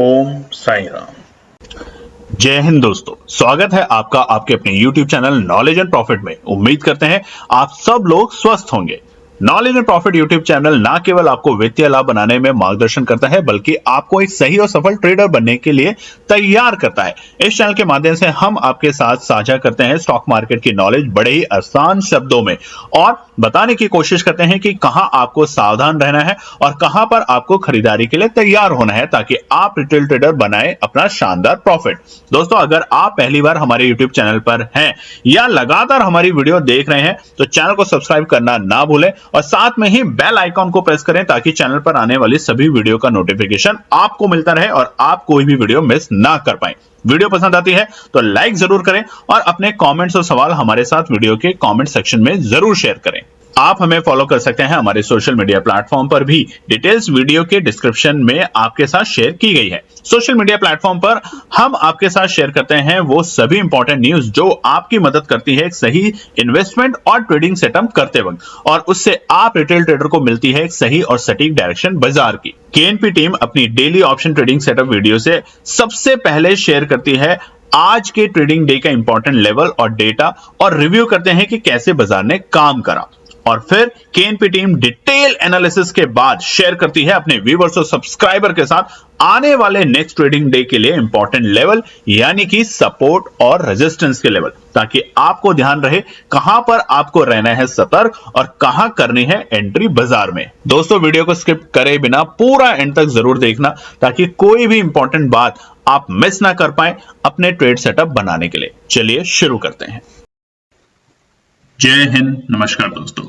ओम साई राम। जय हिंद दोस्तों, स्वागत है आपका आपके अपने YouTube channel knowledge and profit में। उम्मीद करते हैं आप सब लोग स्वस्थ होंगे। Knowledge and profit YouTube channel ना केवल आपको वित्तीय लाभ बनाने में मार्गदर्शन करता है, बल्कि आपको एक सही और सफल ट्रेडर बनने के लिए तैयार करता है। इस चैनल के माध्यम से हम आपके साथ साझा करते हैं स्टॉक मार्केट की नॉलेज बड़े ही आसान शब्दों में, और बताने की कोशिश करते हैं कि कहां आपको सावधान रहना है और कहां पर आपको खरीदारी के लिए तैयार होना है, ताकि आप रिटेल ट्रेडर बनाए अपना शानदार प्रॉफिट। दोस्तों, अगर आप पहली बार हमारे YouTube चैनल पर हैं या लगातार हमारी वीडियो देख रहे हैं तो चैनल को सब्सक्राइब करना ना भूलें और साथ में ही बेल आइकॉन को प्रेस करें, ताकि चैनल पर आने वाली सभी वीडियो का नोटिफिकेशन आपको मिलता रहे और आप कोई भी वीडियो मिस ना कर पाए। वीडियो पसंद आती है तो लाइक जरूर करें और अपने कमेंट्स और सवाल हमारे साथ वीडियो के कमेंट सेक्शन में जरूर शेयर करें। आप हमें फॉलो कर सकते हैं हमारे सोशल मीडिया प्लेटफॉर्म पर भी, डिटेल्स वीडियो के डिस्क्रिप्शन में आपके साथ शेयर की गई है। सोशल मीडिया प्लेटफॉर्म पर हम आपके साथ शेयर करते हैं वो सभी इंपॉर्टेंट न्यूज जो आपकी मदद करती है एक सही इन्वेस्टमेंट और ट्रेडिंग सेटअप करते वक्त, और उससे आप रिटेल ट्रेडर को मिलती है एक सही और सटीक डायरेक्शन बाजार की। केएनपी टीम अपनी daily option trading setup video से सबसे पहले शेयर करती है आज के ट्रेडिंग डे का इंपॉर्टेंट लेवल और डेटा, और रिव्यू करते हैं कि कैसे बाजार ने काम करा, और फिर केएनपी टीम डिटेल एनालिसिस के बाद शेयर करती है अपने व्यूअर्स और सब्सक्राइबर के साथ आने वाले नेक्स्ट ट्रेडिंग डे के लिए इंपॉर्टेंट लेवल, यानी कि सपोर्ट और रेजिस्टेंस के लेवल, ताकि आपको ध्यान रहे कहां पर आपको रहना है सतर्क और कहां करनी है एंट्री बाजार में। दोस्तों, वीडियो को स्किप करे बिना पूरा एंड तक जरूर देखना, ताकि कोई भी इंपॉर्टेंट बात आप मिस ना कर पाए अपने ट्रेड सेटअप बनाने के लिए। चलिए शुरू करते हैं। जय हिंद, नमस्कार दोस्तों।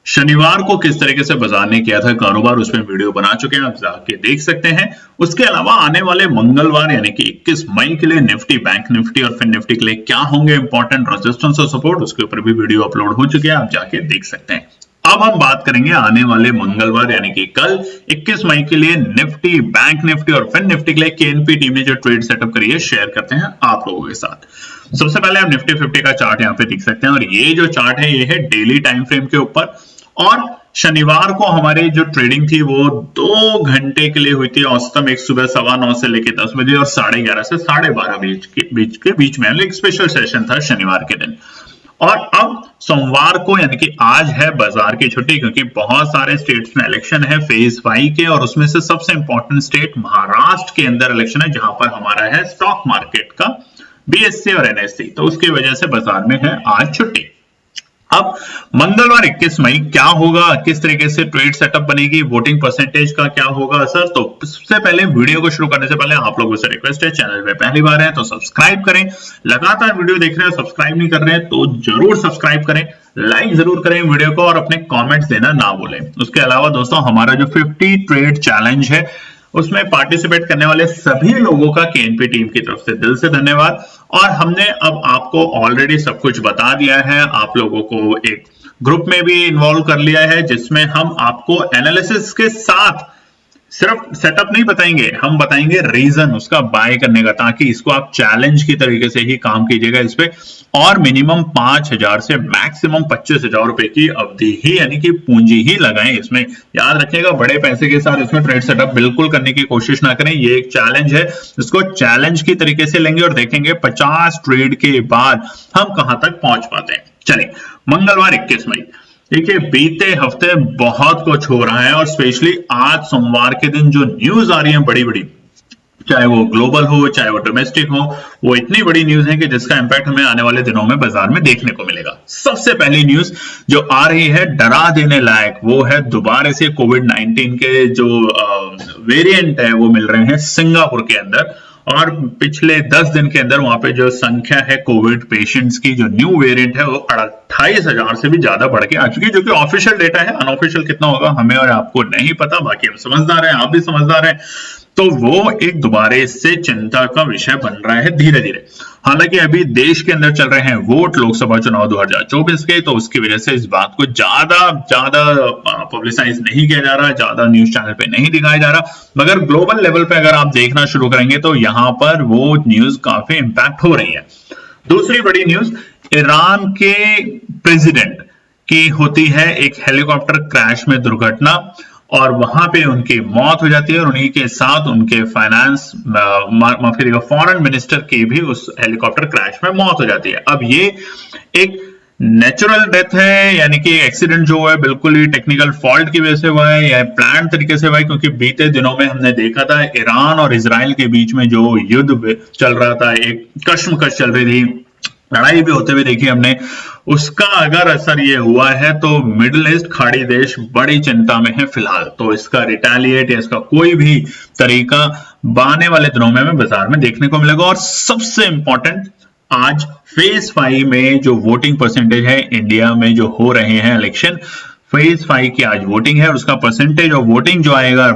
शनिवार को किस तरीके से बाजार ने किया था कारोबार, उसमें वीडियो बना चुके हैं, आप जाके देख सकते हैं। उसके अलावा आने वाले मंगलवार यानी कि 21 मई के लिए निफ्टी, बैंक निफ्टी और फिर निफ्टी के लिए क्या होंगे इंपॉर्टेंट रेजिस्टेंस और सपोर्ट, उसके ऊपर भी वीडियो अपलोड हो चुके हैं, आप जाके देख सकते हैं। अब हम बात करेंगे आने वाले मंगलवार यानी कि कल 21 मई के लिए निफ्टी, बैंक निफ्टी और फिर निफ्टी के लिए केएनपी टीम ने जो ट्रेड सेटअप करी है शेयर करते हैं आप लोगों के साथ। सबसे पहले आप निफ्टी 50 का चार्ट यहाँ पे देख सकते हैं, और ये जो चार्ट है ये है डेली टाइम फ्रेम के ऊपर, और शनिवार को हमारी जो ट्रेडिंग थी वो 2 घंटे के लिए हुई थी। औसतम एक सुबह 9:15 से लेकर 10 बजे और 11:30 से 12:30 के बीच में एक स्पेशल सेशन था शनिवार के दिन। और अब सोमवार को यानी कि आज है बाजार की छुट्टी, क्योंकि बहुत सारे स्टेट्स में इलेक्शन है फेज 5 के, और उसमें से सबसे इंपॉर्टेंट स्टेट महाराष्ट्र के अंदर इलेक्शन है, जहां पर हमारा है स्टॉक मार्केट का बीएससी और एनएससी, तो उसकी वजह से बाजार में है आज छुट्टी। अब मंगलवार 21 मई क्या होगा, किस तरीके से ट्रेड सेटअप बनेगी, वोटिंग परसेंटेज का क्या होगा असर, तो सबसे पहले वीडियो को शुरू करने से पहले आप लोगों से रिक्वेस्ट है, चैनल में पहली बार है तो सब्सक्राइब करें, लगातार वीडियो देख रहे हैं सब्सक्राइब नहीं कर रहे हैं तो जरूर सब्सक्राइब करें, लाइक जरूर करें वीडियो को और अपने कॉमेंट्स देना ना भूलें। उसके अलावा दोस्तों, हमारा जो 50 ट्रेड चैलेंज है उसमें पार्टिसिपेट करने वाले सभी लोगों का केएनपी टीम की तरफ से दिल से धन्यवाद। और हमने अब आपको ऑलरेडी सब कुछ बता दिया है, आप लोगों को एक ग्रुप में भी इन्वॉल्व कर लिया है, जिसमें हम आपको एनालिसिस के साथ सिर्फ सेटअप नहीं बताएंगे, हम बताएंगे रीजन उसका बाय करने का, ताकि इसको आप चैलेंज की तरीके से ही काम कीजिएगा इस पे, और मिनिमम 5,000 से मैक्सिमम 25,000 रुपए की अवधि ही यानी कि पूंजी ही लगाएं इसमें। याद रखिएगा, बड़े पैसे के साथ इसमें ट्रेड सेटअप बिल्कुल करने की कोशिश ना करें। ये एक चैलेंज है, इसको चैलेंज की तरीके से लेंगे और देखेंगे 50 ट्रेड के बाद हम कहां तक पहुंच पाते हैं। चलिए, मंगलवार 21 मई, देखिए बीते हफ्ते बहुत कुछ हो रहा है, और स्पेशली आज सोमवार के दिन जो न्यूज आ रही है बड़ी बड़ी, चाहे वो ग्लोबल हो चाहे वो डोमेस्टिक हो, वो इतनी बड़ी न्यूज है कि जिसका इंपैक्ट हमें आने वाले दिनों में बाजार में देखने को मिलेगा। सबसे पहली न्यूज जो आ रही है डरा देने लायक, वो है दोबारा से कोविड-19 के जो वेरिएंट है वो मिल रहे हैं सिंगापुर के अंदर, और पिछले 10 दिन के अंदर वहां पे जो संख्या है कोविड पेशेंट्स की, जो न्यू वेरिएंट है वो 28,000 से भी ज्यादा बढ़ के आ चुकी है, जो कि ऑफिशियल डेटा है। अनऑफिशियल कितना होगा हमें और आपको नहीं पता, बाकी हम समझदार हैं, आप भी समझदार हैं, तो वो एक दोबारा इससे चिंता का विषय बन रहा है धीरे धीरे। हालांकि अभी देश के अंदर चल रहे हैं वोट लोकसभा चुनाव 2024 के, तो उसकी वजह से इस बात को ज्यादा पब्लिसाइज नहीं किया जा रहा, ज्यादा न्यूज चैनल पे नहीं दिखाया जा रहा, मगर ग्लोबल लेवल पे अगर आप देखना शुरू करेंगे तो यहाँ पर वो न्यूज काफी इंपैक्ट हो रही है। दूसरी बड़ी न्यूज, ईरान के प्रेसिडेंट की होती है एक हेलीकॉप्टर क्रैश में दुर्घटना, और वहां पे उनकी मौत हो जाती है और उन्हीं के साथ उनके फाइनेंस माफ करिएगा फॉरेन मिनिस्टर की भी उस हेलीकॉप्टर क्रैश में मौत हो जाती है। अब ये एक नेचुरल डेथ है, यानी कि एक्सीडेंट जो है बिल्कुल ही टेक्निकल फॉल्ट की वजह से हुआ है या प्लान तरीके से हुआ है, क्योंकि बीते दिनों में हमने देखा था ईरान और इजराइल के बीच में जो युद्ध चल रहा था, एक कश्मकश चल रही थी, लड़ाई भी होते हुए देखी हमने, उसका अगर असर ये हुआ है तो मिडिल ईस्ट खाड़ी देश बड़ी चिंता में है फिलहाल। तो इसका रिटेलिएट या इसका कोई भी तरीका आने वाले दिनों में हमें बाजार में देखने को मिलेगा। और सबसे इंपॉर्टेंट, आज फेज 5 में जो वोटिंग परसेंटेज है इंडिया में जो हो रहे हैं इलेक्शन, फेज 5 की आज वोटिंग है और उसका परसेंटेज ऑफ वोटिंग जो आएगा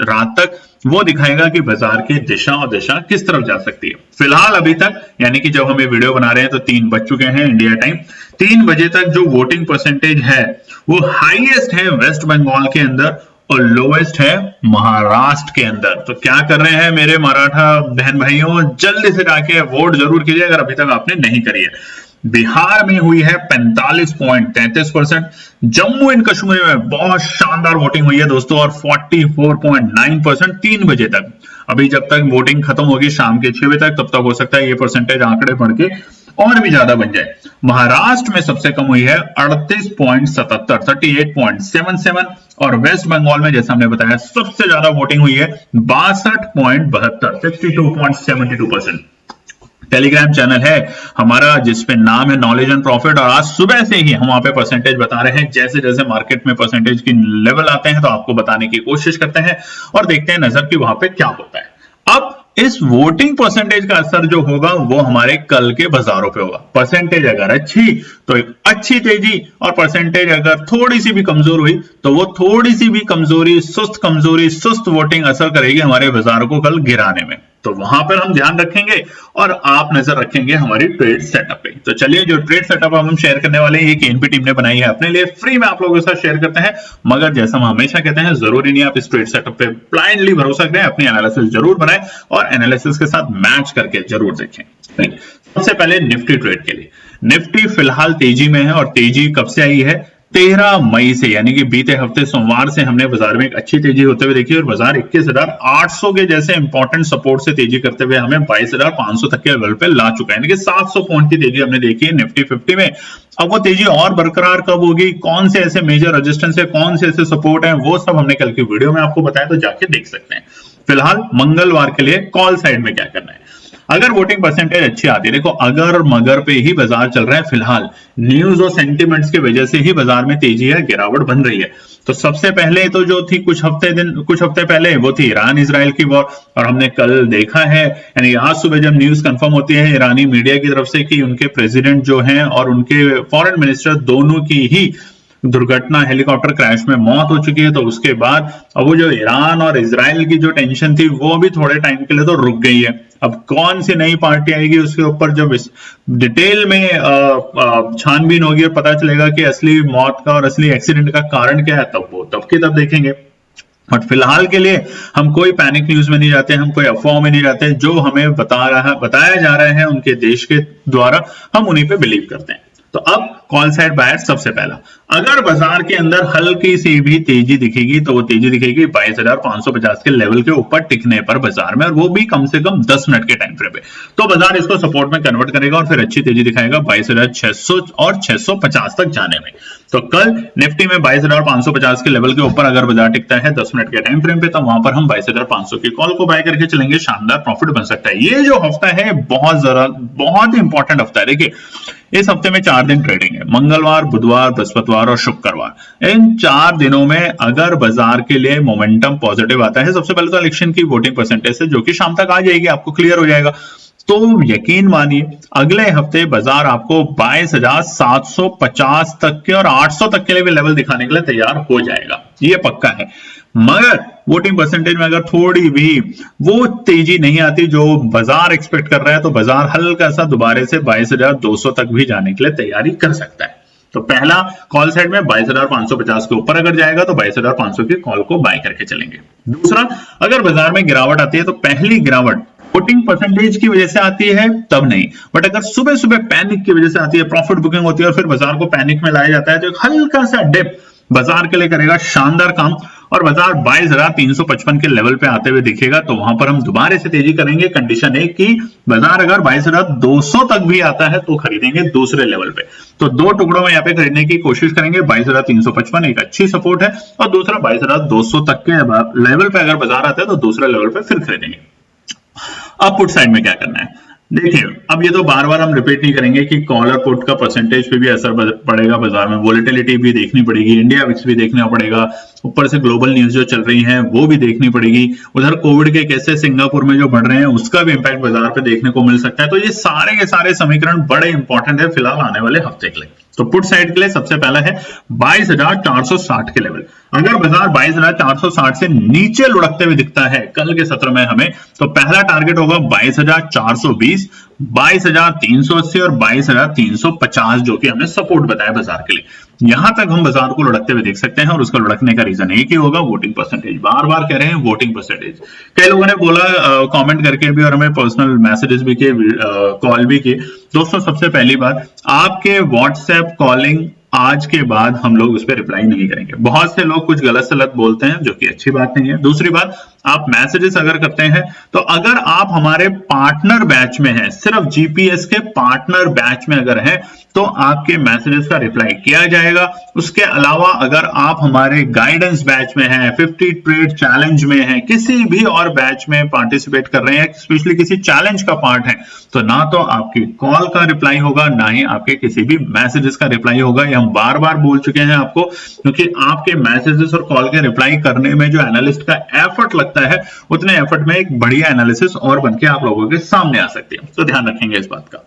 रात तक वो दिखाएगा कि बाजार की दिशा और दिशा किस तरफ जा सकती है। फिलहाल अभी तक, यानी कि जब हम ये वीडियो बना रहे हैं तो 3 बज चुके हैं इंडिया टाइम, 3 बजे तक जो वोटिंग परसेंटेज है वो हाईएस्ट है वेस्ट बंगाल के अंदर और लोएस्ट है महाराष्ट्र के अंदर। तो क्या कर रहे हैं मेरे मराठा बहन भाइयों, जल्दी से जाके वोट जरूर कीजिए अगर अभी तक आपने नहीं करी है। बिहार में हुई है 45.33%, जम्मू एंड कश्मीर में बहुत शानदार वोटिंग हुई है दोस्तों और 44.9% 3 बजे तक। अभी जब तक वोटिंग खत्म होगी शाम के 6 बजे तक, तब तक हो सकता है ये परसेंटेज आंकड़े बढ़ के और भी ज्यादा बन जाए। महाराष्ट्र में सबसे कम हुई है 38.77 38.77 और वेस्ट बंगाल में जैसा हमने बताया सबसे ज्यादा वोटिंग हुई है 62.72 62.72%। टेलीग्राम चैनल है हमारा जिसपे नाम है नॉलेज एंड प्रॉफिट और आज सुबह से ही हम वहां पे परसेंटेज बता रहे हैं। जैसे जैसे मार्केट में परसेंटेज की लेवल आते हैं तो आपको बताने की कोशिश करते हैं और देखते हैं नजर की वहां पे क्या होता है। अब इस वोटिंग परसेंटेज का असर जो होगा वो हमारे कल के बाजारों पे होगा। परसेंटेज अगर अच्छी तो एक अच्छी तेजी और परसेंटेज अगर थोड़ी सी भी कमजोर हुई तो वो थोड़ी सी भी कमजोरी, सुस्त वोटिंग असर करेगी हमारे बाजार को कल गिराने में। तो वहां पर हम ध्यान रखेंगे और आप नजर रखेंगे हमारी ट्रेड सेटअप पे। तो चलिए जो ट्रेड सेटअप हम शेयर करने वाले हैं ये केएनपी टीम ने बनाई है अपने लिए, फ्री में आप लोगों के साथ शेयर करते हैं। मगर जैसा हम हमेशा कहते हैं जरूरी नहीं आप इस ट्रेड सेटअप पे ब्लाइंडली भरोसा करें, अपनी एनालिसिस जरूर बनाएं और एनालिसिस के साथ मैच करके जरूर देखें। सबसे पहले निफ्टी ट्रेड के लिए, निफ्टी फिलहाल तेजी में है और तेजी कब से आई है? 13 मई से, यानी कि बीते हफ्ते सोमवार से हमने बाजार में एक अच्छी तेजी होते हुए देखी और बाजार 21,800 के जैसे इंपॉर्टेंट सपोर्ट से तेजी करते हुए हमें 22,500 तक के लेवल पे ला चुका है, यानी कि 700 पॉइंट की तेजी हमने देखी है निफ्टी 50 में। अब वो तेजी और बरकरार कब होगी, कौन से ऐसे मेजर रेजिस्टेंस है, कौन से ऐसे सपोर्ट है, वो सब हमने कल की वीडियो में आपको बताया, तो जाके देख सकते हैं। फिलहाल मंगलवार के लिए कॉल साइड में क्या करना है, अगर वोटिंग परसेंटेज अच्छी आती है, देखो अगर मगर पे ही बाजार चल रहा है फिलहाल, न्यूज और सेंटिमेंट्स की वजह से ही बाजार में तेजी है, गिरावट बन रही है। तो सबसे पहले तो जो थी कुछ हफ्ते पहले वो थी ईरान इजराइल की वॉर और हमने कल देखा है, यानी आज सुबह जब न्यूज कंफर्म होती है ईरानी मीडिया की तरफ से कि उनके प्रेसिडेंट जो हैं और उनके फॉरेन मिनिस्टर दोनों की ही दुर्घटना हेलीकॉप्टर क्रैश में मौत हो चुकी है, तो उसके बाद अब वो जो ईरान और इजराइल की जो टेंशन थी वो भी थोड़े टाइम के लिए तो रुक गई है। अब कौन सी नई पार्टी आएगी उसके ऊपर जब इस डिटेल में छानबीन होगी और पता चलेगा कि असली मौत का और असली एक्सीडेंट का कारण क्या है, तब देखेंगे। बट फिलहाल के लिए हम कोई पैनिक न्यूज में नहीं जाते, हम कोई अफवाह में नहीं जाते, जो हमें बताया जा रहा है उनके देश के द्वारा हम उन्हीं पे बिलीव करते हैं। तो अब कॉल साइड बायर सबसे पहला, अगर बाजार के अंदर हल्की सी भी तेजी दिखेगी तो वो तेजी दिखेगी 22,550 के लेवल के ऊपर टिकने पर बाजार में, और वो भी कम से कम 10 मिनट के टाइम फ्रेम पे। तो बाजार इसको सपोर्ट में कन्वर्ट करेगा और फिर अच्छी तेजी दिखाएगा 22,600 और 650 तक जाने में। तो कल निफ्टी में 22,550 के लेवल के ऊपर अगर बाजार टिकता है 10 मिनट के टाइम फ्रेम पे, तो वहां पर हम 22,500 की कॉल को बाय करके चलेंगे, शानदार प्रॉफिट बन सकता है। ये जो हफ्ता है बहुत इंपॉर्टेंट हफ्ता है। देखिए इस हफ्ते में 4 दिन ट्रेडिंग है, मंगलवार, बुधवार, बृहस्पतिवार और शुक्रवार। इन 4 दिनों में अगर बाजार के लिए मोमेंटम पॉजिटिव आता है, सबसे पहले तो इलेक्शन की वोटिंग परसेंटेज से जो कि शाम तक आ जाएगी, आपको क्लियर हो जाएगा, तो यकीन मानिए अगले हफ्ते बाजार आपको 22,750 तक के और 800 तक के लिए भी लेवल दिखाने के लिए तैयार हो जाएगा, ये पक्का है। मगर वोटिंग परसेंटेज में अगर थोड़ी भी वो तेजी नहीं आती जो बाजार एक्सपेक्ट कर रहा है, तो बाजार हल्का सा दोबारा से 22,200 तक भी जाने के लिए तैयारी कर सकता है। तो पहला कॉल साइड में 22,550 के ऊपर अगर जाएगा तो 22,500 की कॉल को बाय करके चलेंगे। दूसरा, अगर बाजार में गिरावट आती है तो पहली गिरावट वोटिंग परसेंटेज की वजह से आती है तब नहीं, बट अगर सुबह सुबह पैनिक की वजह से आती है, प्रॉफिट बुकिंग होती है और फिर बाजार को पैनिक में लाया जाता है, तो एक हल्का सा डिप बाजार के लिए करेगा शानदार काम और बाजार 22,355 के लेवल पे आते हुए दिखेगा तो वहां पर हम दोबारा से तेजी करेंगे। कंडीशन है कि बाजार अगर 22,200 तक भी आता है तो खरीदेंगे दूसरे लेवल पे। तो दो टुकड़ों में यहाँ पे खरीदने की कोशिश करेंगे। 22,355 एक अच्छी सपोर्ट है और दूसरा 22,200 तक के लेवल पे अगर बाजार आता है तो दूसरे लेवल पे फिर खरीदेंगे। अब पुट साइड में क्या करना है, देखिए अब ये तो बार बार हम रिपीट नहीं करेंगे कि कॉल और पुट का परसेंटेज पे भी असर पड़ेगा, बाजार में वोलेटिलिटी भी देखनी पड़ेगी, इंडिया विक्स भी देखना पड़ेगा, ऊपर से ग्लोबल न्यूज जो चल रही है वो भी देखनी पड़ेगी, उधर कोविड के केसेस सिंगापुर में जो बढ़ रहे हैं उसका भी इंपैक्ट बाजार पे देखने को मिल सकता है। तो ये सारे के सारे समीकरण बड़े इंपॉर्टेंट है फिलहाल आने वाले हफ्ते के लिए। तो पुट साइड के लिए सबसे पहला है 22,460 के लेवल। अगर बाजार 22,460 से नीचे लुढ़कते हुए दिखता है कल के सत्र में हमें, तो पहला टारगेट होगा 22,420, 22,380 और 22,350 जो कि हमने सपोर्ट बताया बाजार के लिए। यहां तक हम बाजार को लुढ़कते हुए देख सकते हैं और उसका लुढ़कने का रीजन एक ही होगा, वोटिंग परसेंटेज। बार बार कह रहे हैं वोटिंग परसेंटेज। कई लोगों ने बोला कमेंट करके भी और हमें पर्सनल मैसेजेस भी किए, कॉल भी किए। दोस्तों सबसे पहली बात, आपके व्हाट्सएप कॉलिंग आज के बाद हम लोग उस पर रिप्लाई नहीं करेंगे। बहुत से लोग कुछ गलत सलत बोलते हैं जो कि अच्छी बात नहीं है। दूसरी बात, आप मैसेजेस अगर करते हैं तो अगर आप हमारे पार्टनर बैच में हैं, सिर्फ जीपीएस के पार्टनर बैच में अगर हैं तो आपके मैसेजेस का रिप्लाई किया जाएगा। उसके अलावा अगर आप हमारे गाइडेंस बैच में हैं, 50 ट्रेड चैलेंज में हैं, किसी भी और बैच में पार्टिसिपेट कर रहे हैं, स्पेशली किसी चैलेंज का पार्ट है, तो ना तो आपकी कॉल का रिप्लाई होगा ना ही आपके किसी भी मैसेजेस का रिप्लाई होगा। ये हम बार बार बोल चुके हैं आपको, क्योंकि आपके मैसेजेस और कॉल के रिप्लाई करने में जो एनालिस्ट का एफर्ट लगता है उतने एफर्ट में एक बढ़िया एनालिसिस और बनके आप लोगों के सामने आ सकती है। तो ध्यान रखेंगे इस बात का।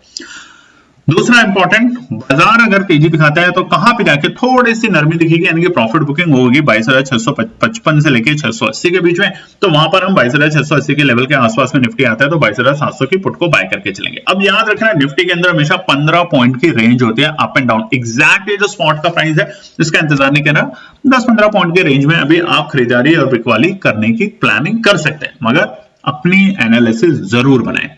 दूसरा इंपॉर्टेंट, बाजार अगर तेजी दिखाता है तो कहां पे जाके थोड़ी सी नरमी दिखेगी, यानी कि प्रॉफिट बुकिंग होगी 22,655 से लेके 680 के बीच में। तो वहां पर हम 22,680 के लेवल के आसपास में निफ्टी आता है तो 22,700 की पुट को बाय करके चलेंगे। अब याद रखना निफ्टी के अंदर हमेशा 15 पॉइंट की रेंज होती है अप एंड डाउन। एग्जैक्टली जो स्पॉट का प्राइस है इसका इंतजार नहीं करना। 10-15 पॉइंट के रेंज में अभी आप खरीदारी और बिकवाली करने की प्लानिंग कर सकते हैं, मगर अपनी एनालिसिस जरूर बनाएं।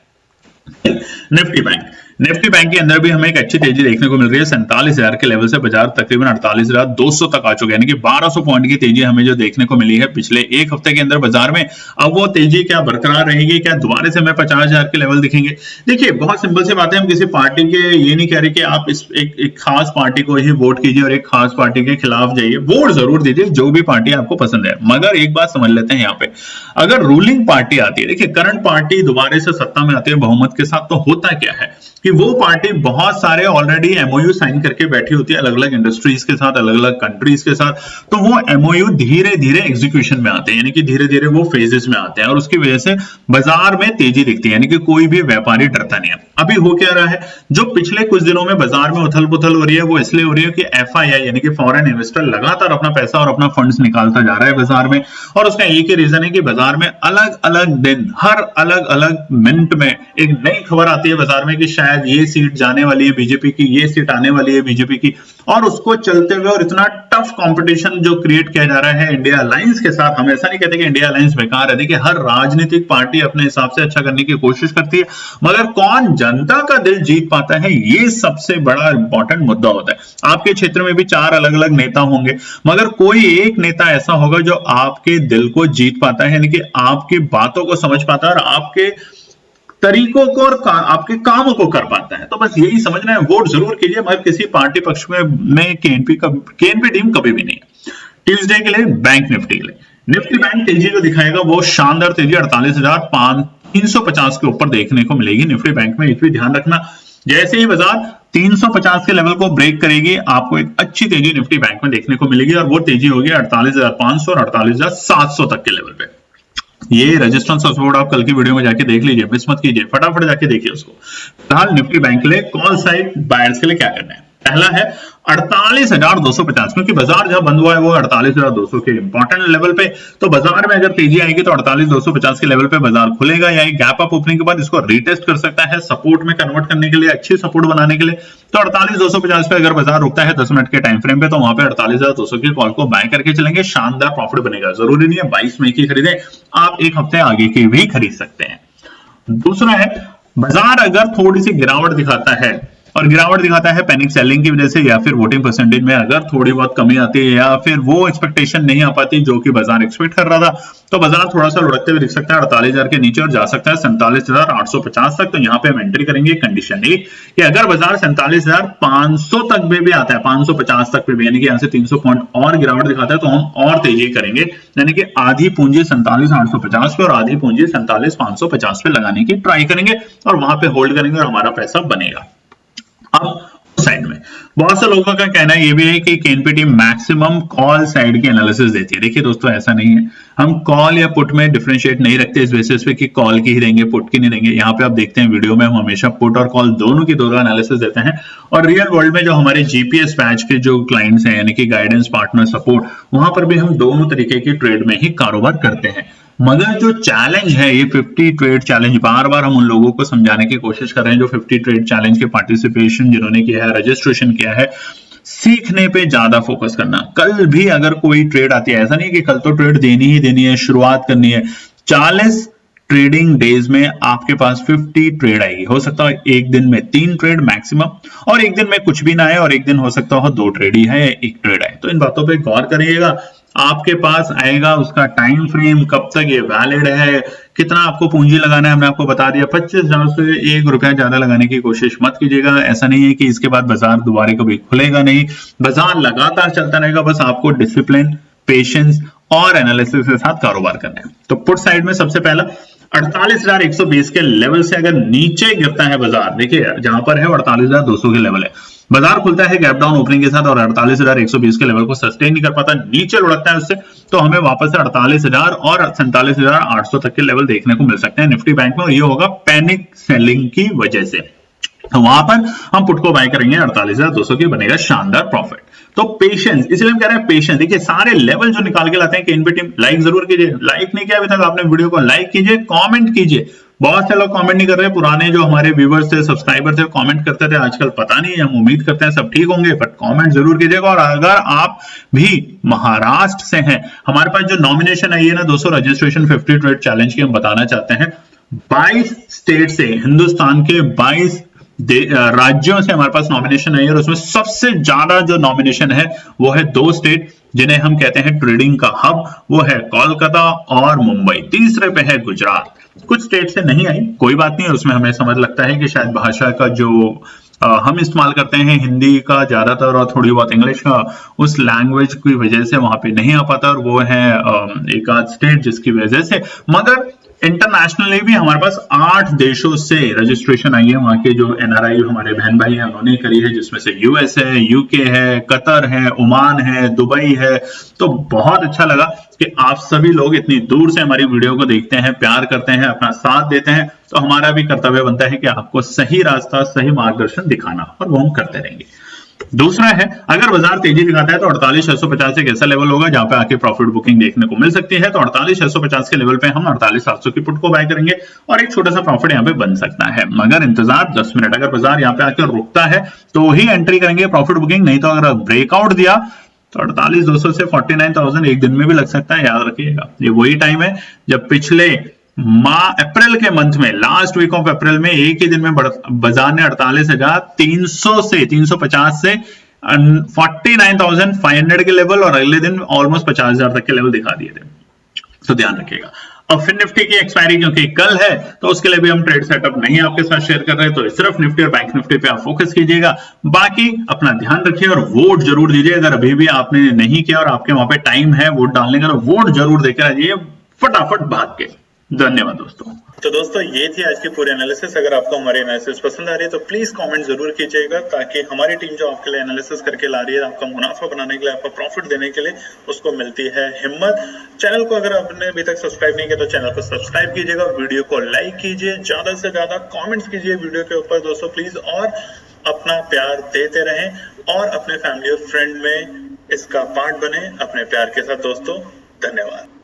निफ्टी बैंक के अंदर भी हमें एक अच्छी तेजी देखने को मिल रही है। 47,000 के लेवल से बाजार तकरीबन 48,200 तक आ चुके हैं, यानी कि 1200 पॉइंट की तेजी हमें जो देखने को मिली है पिछले एक हफ्ते के अंदर बाजार में। अब वो तेजी क्या बरकरार रहेगी, क्या दोबारा से हमें 50,000 के लेवल दिखेंगे? देखिए बहुत सिंपल सी बात है, हम किसी पार्टी के ये नहीं कह रहे कि आप इस एक खास पार्टी को ही वोट कीजिए और एक खास पार्टी के खिलाफ जाइए। वोट जरूर दीजिए जो भी पार्टी आपको पसंद है, मगर एक बात समझ लेते हैं यहाँ पे, अगर रूलिंग पार्टी आती है, देखिए करंट पार्टी दोबारा से सत्ता में आती है बहुमत के साथ, तो होता क्या है कि वो पार्टी बहुत सारे ऑलरेडी एमओयू साइन करके बैठी होती है अलग अलग इंडस्ट्रीज के साथ, अलग अलग कंट्रीज के साथ। तो वो एमओयू धीरे धीरे एग्जीक्यूशन में आते हैं, यानी कि धीरे धीरे वो फेजेस में आते हैं और उसकी वजह से बाजार में तेजी दिखती है, यानी कि कोई भी व्यापारी डरता नहीं है। अभी हो क्या रहा है, जो पिछले कुछ दिनों में बाजार में उथल पुथल हो रही है वो इसलिए हो रही है कि एफआईआई यानी कि फॉरेन इन्वेस्टर लगातार अपना पैसा और अपना फंड्स निकालता जा रहा है बाजार में। और उसका एक ही रीजन है कि बाजार में अलग अलग दिन, हर अलग अलग मिनट में एक नई खबर आती है बाजार में कि शायद ये सीट जाने वाली है बीजेपी की, ये सीट आने वाली है बीजेपी की, और उसको चलते हुए और इतना टफ कंपटीशन जो क्रिएट किया जा रहा है इंडिया अलायंस के साथ। हम ऐसा नहीं कहते कि इंडिया अलायंस बेकार है, देखिए हर राजनीतिक पार्टी अपने हिसाब से अच्छा करने की कोशिश करती है, मगर कौन जनता का दिल जीत पाता है ये सबसे बड़ा इंपॉर्टेंट मुद्दा होता है। आपके क्षेत्र में भी 4 अलग अलग नेता होंगे, मगर कोई एक नेता ऐसा होगा जो आपके दिल को जीत पाता है, यानी कि आपकी बातों को समझ पाता है और आपके तरीकों को और आपके कामों को कर पाता है। तो बस यही समझना है, वोट जरूर कीजिए मगर किसी पार्टी पक्ष में केएनपी टीम कभी भी नहीं। ट्यूसडे के लिए बैंक निफ्टी के लिए, निफ्टी बैंक तेजी जो दिखाएगा वो शानदार तेजी 48,350 के ऊपर देखने को मिलेगी निफ्टी बैंक में। एक भी ध्यान रखना, जैसे ही बाजार 350 के लेवल को ब्रेक करेगी आपको एक अच्छी तेजी निफ्टी बैंक में देखने को मिलेगी और वो तेजी होगी 48,500 और 48,700 तक के लेवल पे। ये रेजिस्टेंस और सपोर्ट आप कल की वीडियो में जाके देख लीजिए, मिस मत कीजिए, फटाफट जाके देखिए उसको। फिलहाल निफ्टी बैंक के लिए कॉल साइड बायर्स के लिए क्या करना है, पहला है 48,250, क्योंकि बाजार जहां बंद हुआ है वो 48,200 के इंपॉर्टेंट लेवल पे। तो बाजार में अगर तेजी आएगी तो 48,250 के लेवल पे बाजार खुलेगा, या गैप अप ओपनिंग के बाद इसको रीटेस्ट कर सकता है सपोर्ट में कन्वर्ट करने के लिए, अच्छी सपोर्ट बनाने के लिए। तो 48,250 पे अगर बाजार रुकता है 10 मिनट के टाइम फ्रेम पे, तो वहां पे 48,200 की कॉल को बाय करके चलेंगे, शानदार प्रॉफिट बनेगा। जरूरी नहीं है 22 मई की खरीदे, आप एक हफ्ते आगे की भी खरीद सकते हैं। दूसरा है, बाजार अगर थोड़ी सी गिरावट दिखाता है और गिरावट दिखाता है पैनिक सेलिंग की वजह से या फिर वोटिंग परसेंटेज में अगर थोड़ी बहुत कमी आती है या फिर वो एक्सपेक्टेशन नहीं आ पाती जो कि बाजार एक्सपेक्ट कर रहा था, तो बाजार थोड़ा सा लुढ़कते हुए दिख सकता है 48,000 के नीचे और जा सकता है 47,850 तक। तो यहाँ पे हम एंट्री करेंगे। कंडीशन ये कि अगर बाजार 47,500 तक भी आता है, 550 तक भी, यानी कि यहाँ से 300 पॉइंट और गिरावट दिखाता है, तो हम और तेजी करेंगे, यानी कि आधी पूंजी 47,850 पे और आधी पूंजी 47,550 पे लगाने की ट्राई करेंगे और वहां पे होल्ड करेंगे और हमारा पैसा बनेगा। अब साइड में बहुत से लोगों का कहना ये भी है कि केएनपीटी मैक्सिमम कॉल साइड की एनालिसिस देती है। देखिए दोस्तों, ऐसा नहीं है, हम कॉल या पुट में डिफरेंशिएट नहीं रखते इस बेसिस पे कि कॉल की ही देंगे पुट की नहीं देंगे। यहाँ पे आप देखते हैं वीडियो में हम हमेशा पुट और कॉल दोनों की दोनों एनालिसिस देते हैं और रियल वर्ल्ड में जो हमारे जीपीएस बैच के जो क्लाइंट्स हैं, यानी कि गाइडेंस पार्टनर सपोर्ट, वहां पर भी हम दोनों तरीके की ट्रेड में ही कारोबार करते हैं। मगर जो चैलेंज है ये 50 ट्रेड चैलेंज, बार बार हम उन लोगों को समझाने की कोशिश कर रहे हैं जो 50 ट्रेड चैलेंज के पार्टिसिपेशन जिन्होंने किया है, रजिस्ट्रेशन किया है, सीखने पे ज्यादा फोकस करना। कल भी अगर कोई ट्रेड आती है, ऐसा नहीं कि कल तो ट्रेड देनी ही देनी है, शुरुआत करनी है, 40 ट्रेडिंग डेज में आपके पास 50 ट्रेड आएगी। हो सकता है एक दिन में 3 ट्रेड मैक्सिमम, और एक दिन में कुछ भी ना आए, और एक दिन हो सकता है 2 ट्रेड ही है, 1 ट्रेड आए। तो इन बातों पे गौर करिएगा। आपके पास आएगा उसका टाइम फ्रेम, कब तक ये वैलिड है, कितना आपको पूंजी लगाना है, हमने आपको बता दिया। 25,000 से 1 रुपया ज्यादा लगाने की कोशिश मत कीजिएगा। ऐसा नहीं है कि इसके बाद बाजार दोबारा कभी खुलेगा नहीं, बाजार लगातार चलता रहेगा। बस आपको डिसिप्लिन, पेशेंस और एनालिसिस के साथ कारोबार करना है। तो पुट साइड में सबसे पहला 48,120 के लेवल से अगर नीचे गिरता है बाजार, देखिए जहां पर है 48,200 के लेवल है, बाजार खुलता है गैप डाउन ओपनिंग के साथ और 48,120 के लेवल को सस्टेन नहीं कर पाता, नीचे लुढ़कता है उससे, तो हमें वापस से 48,000 और 47,800 तक के लेवल देखने को मिल सकते हैं निफ्टी बैंक में। और ये होगा पैनिक सेलिंग की वजह से, तो वहां पर हम पुट को बाय करेंगे 48,200 की, बनेगा शानदार प्रॉफिट। तो पेशेंस, इसलिए हम कह रहे हैं पेशेंस। देखिए सारे लेवल जो निकाल के लाते हैं केएनपीटी, लाइक जरूर कीजिए, लाइक नहीं किया अभी तक आपने वीडियो को लाइक कीजिए, कमेंट कीजिए। बहुत से लोग कमेंट नहीं कर रहे, पुराने जो हमारे व्यूवर्स थे, सब्सक्राइबर थे, कमेंट करते थे, आजकल पता नहीं है। हम उम्मीद करते हैं सब ठीक होंगे, बट कमेंट जरूर कीजिएगा। और अगर आप भी महाराष्ट्र से हैं, हमारे पास जो नॉमिनेशन आई है ना दोस्तों, रजिस्ट्रेशन 50 ट्रेड चैलेंज की, हम बताना चाहते हैं 22 स्टेट से, हिंदुस्तान के 22 राज्यों से हमारे पास नॉमिनेशन आई है और उसमें सबसे ज्यादा जो नॉमिनेशन है वो है 2 स्टेट जिन्हें हम कहते हैं ट्रेडिंग का हब, वो है कोलकाता और मुंबई। तीसरे पे है गुजरात। कुछ स्टेट से नहीं आई, कोई बात नहीं है, उसमें हमें समझ लगता है कि शायद भाषा का जो हम इस्तेमाल करते हैं हिंदी का ज्यादातर और थोड़ी बहुत इंग्लिश का, उस लैंग्वेज की वजह से वहां पे नहीं आ पाता, और वो है एक आध स्टेट जिसकी वजह से। मगर इंटरनेशनली भी हमारे पास 8 देशों से रजिस्ट्रेशन आई है, वहां के जो एनआरआई हमारे बहन भाई हैं उन्होंने करी है, जिसमें से यूएस है, यूके है, कतर है, ओमान है, दुबई है। तो बहुत अच्छा लगा कि आप सभी लोग इतनी दूर से हमारी वीडियो को देखते हैं, प्यार करते हैं, अपना साथ देते हैं। तो हमारा भी कर्तव्य बनता है कि आपको सही रास्ता, सही मार्गदर्शन दिखाना, और वो हम करते रहेंगे। दूसरा है, अगर बाजार तेजी दिखाता है तो 48,650 एक ऐसा लेवल होगा जहां पे आके प्रॉफिट बुकिंग देखने को मिल सकती है। तो 48,650 के लेवल पे हम 48,700 की पुट को बाय करेंगे और एक छोटा सा प्रॉफिट यहाँ पे बन सकता है। मगर इंतजार 10 मिनट, अगर बाजार यहाँ पे आकर रुकता है तो ही एंट्री करेंगे प्रॉफिट बुकिंग, नहीं तो अगर ब्रेकआउट दिया तो 48,200 से 49,000 एक दिन में भी लग सकता है। याद रखिएगा, ये वही टाइम है जब पिछले अप्रैल के मंथ में, लास्ट वीक ऑफ अप्रैल में, एक ही दिन में बाजार ने 48,300 से 350 से 49,500 के लेवल और अगले दिन ऑलमोस्ट 50,000 तक के लेवल दिखा दिए थे। तो ध्यान रखिएगा। अब फिर निफ्टी की एक्सपायरी क्योंकि कल है, तो उसके लिए भी हम ट्रेड सेटअप नहीं आपके साथ शेयर कर रहे हैं, तो सिर्फ निफ्टी और बैंक निफ्टी पे आप फोकस कीजिएगा। बाकी अपना ध्यान रखिए और वोट जरूर दीजिए। अगर अभी भी आपने नहीं किया और आपके वहां पे टाइम है वोट डालने का, तो वोट जरूर देकर आइए फटाफट भाग के। धन्यवाद दोस्तों। तो दोस्तों ये थी आज की पूरी एनालिसिस। अगर आपको हमारी एनालिसिस पसंद आ रही है तो प्लीज कमेंट जरूर कीजिएगा, ताकि हमारी टीम जो आपके लिए एनालिसिस करके ला रही है, आपका मुनाफा बनाने के लिए, आपका प्रॉफिट देने के लिए, उसको मिलती है हिम्मत। चैनल को अगर आपने अभी तक सब्सक्राइब नहीं किया तो चैनल को सब्सक्राइब कीजिएगा, वीडियो को लाइक कीजिए, ज्यादा से ज्यादा कॉमेंट्स कीजिए वीडियो के ऊपर दोस्तों प्लीज, और अपना प्यार देते रहें और अपने फैमिली और फ्रेंड में इसका पार्ट बने अपने प्यार के साथ दोस्तों। धन्यवाद।